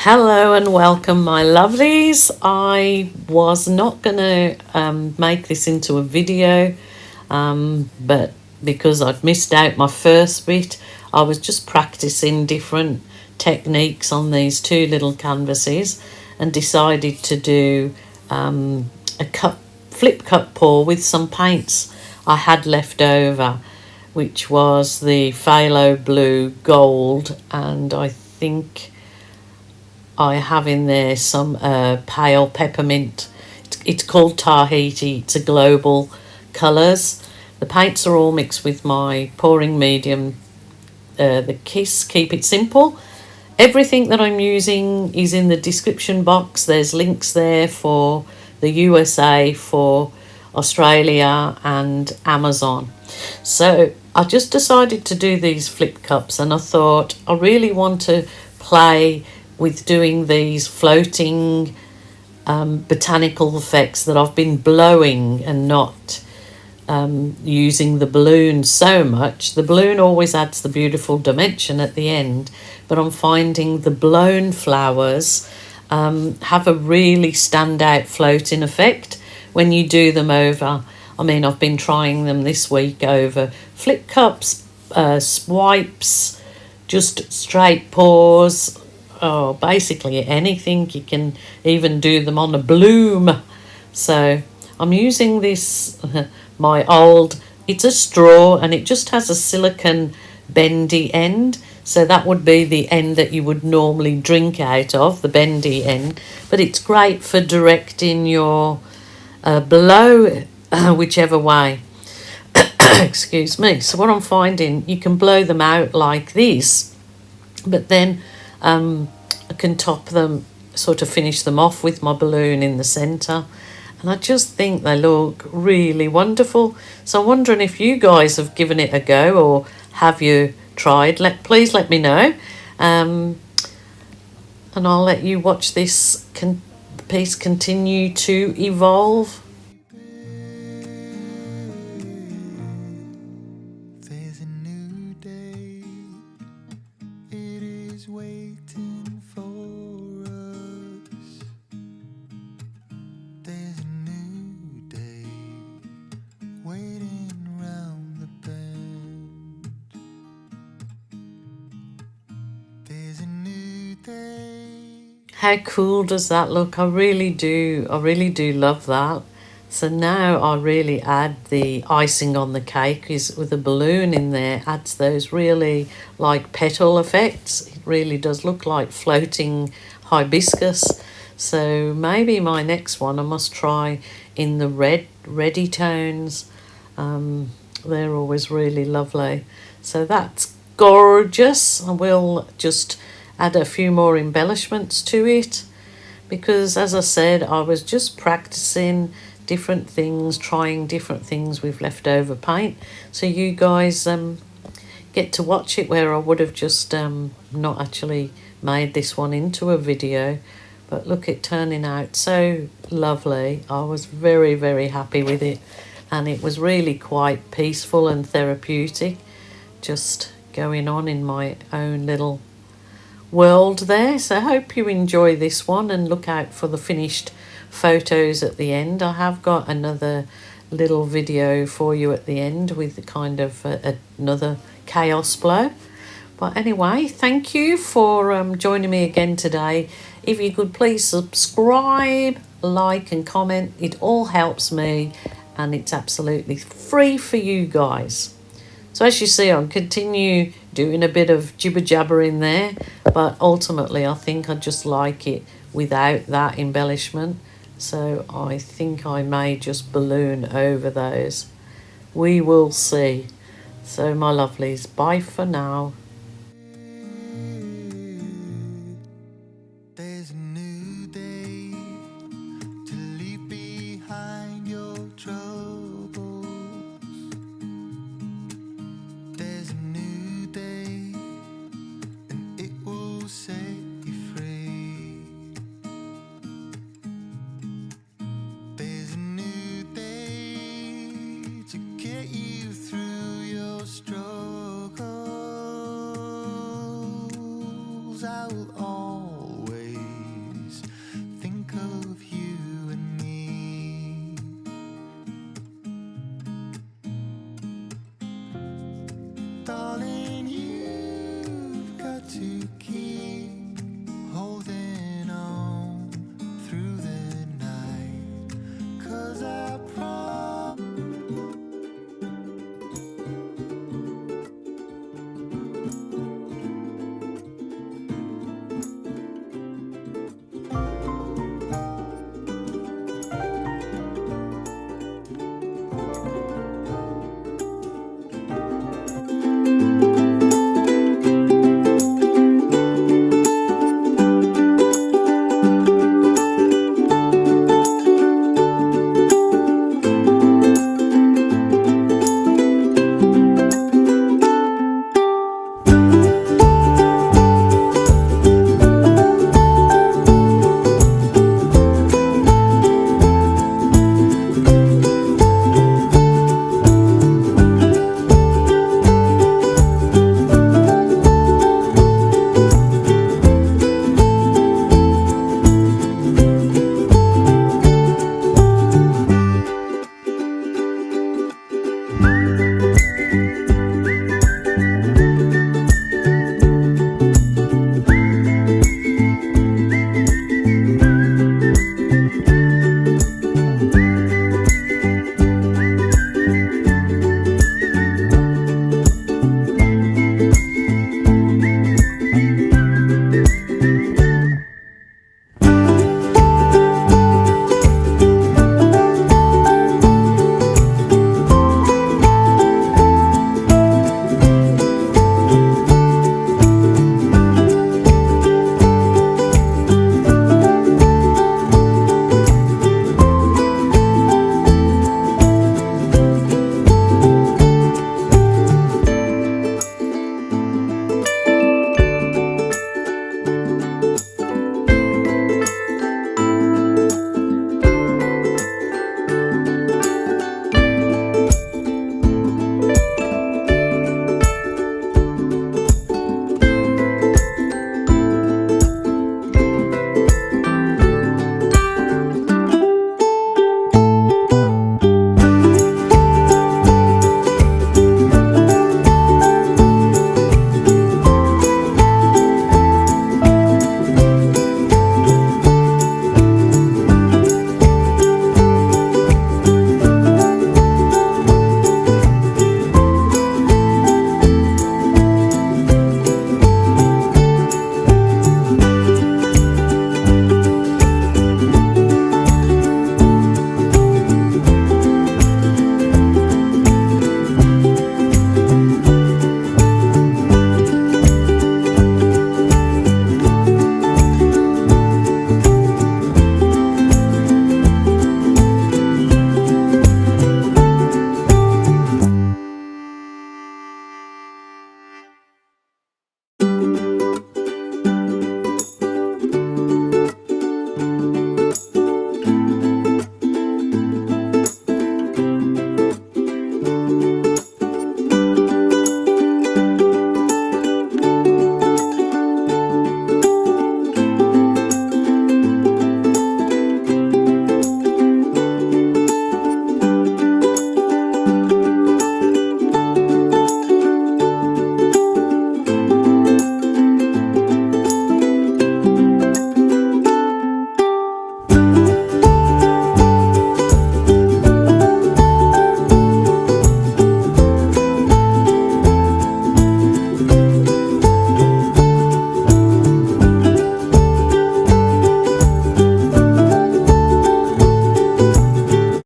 Hello and welcome, my lovelies. I was not going to make this into a video, but because I'd missed out my first bit, I was just practicing different techniques on these two little canvases and decided to do a flip cup pour with some paints I had left over, which was the phthalo blue gold, and I think I have in there some pale peppermint. It's called Tahiti. It's a global colours. The paints are all mixed with my pouring medium, the Kiss Keep It Simple. Everything that I'm using is in the description box. There's links there for the USA, for Australia and Amazon. So I just decided to do these flip cups, and I thought I really want to play with doing these floating botanical effects that I've been blowing and not using the balloon so much. The balloon always adds the beautiful dimension at the end, but I'm finding the blown flowers have a really standout floating effect when you do them over. I mean, I've been trying them this week over flip cups, swipes, just straight pours. Oh, basically anything. You can even do them on a bloom. So I'm using this, my old, it's a straw and it just has a silicone bendy end. So that would be the end that you would normally drink out of, the bendy end. But it's great for directing your blow whichever way. Excuse me. So what I'm finding, you can blow them out like this, but then I can top them, sort of finish them off with my balloon in the centre. And I just think they look really wonderful. So I'm wondering if you guys have given it a go, or have you tried? Please let me know. And I'll let you watch this piece continue to evolve. Waiting for us. There's a new day waiting round the bend. There's a new day. How cool does that look? I really do love that. So now I really add the icing on the cake, is with a balloon in there, adds those really like petal effects. It really does look like floating hibiscus. So maybe my next one I must try in the reddy tones. They're always really lovely. So that's gorgeous. I will just add a few more embellishments to it, because as I said, I was just practicing different things, trying different things with leftover paint, so you guys get to watch it, where I would have just not actually made this one into a video. But look, it turning out so lovely. I was very, very happy with it, and it was really quite peaceful and therapeutic, just going on in my own little world there. So I hope you enjoy this one, and look out for the finished photos at the end. I have got another little video for you at the end with kind of another chaos blow. But anyway, thank you for joining me again today. If you could please subscribe, like and comment, it all helps me, and it's absolutely free for you guys. So as you see, I'll continue doing a bit of jibber jabber in there, but ultimately I think I just like it without that embellishment. So I think I may just balloon over those. We will see. So my lovelies, bye for now.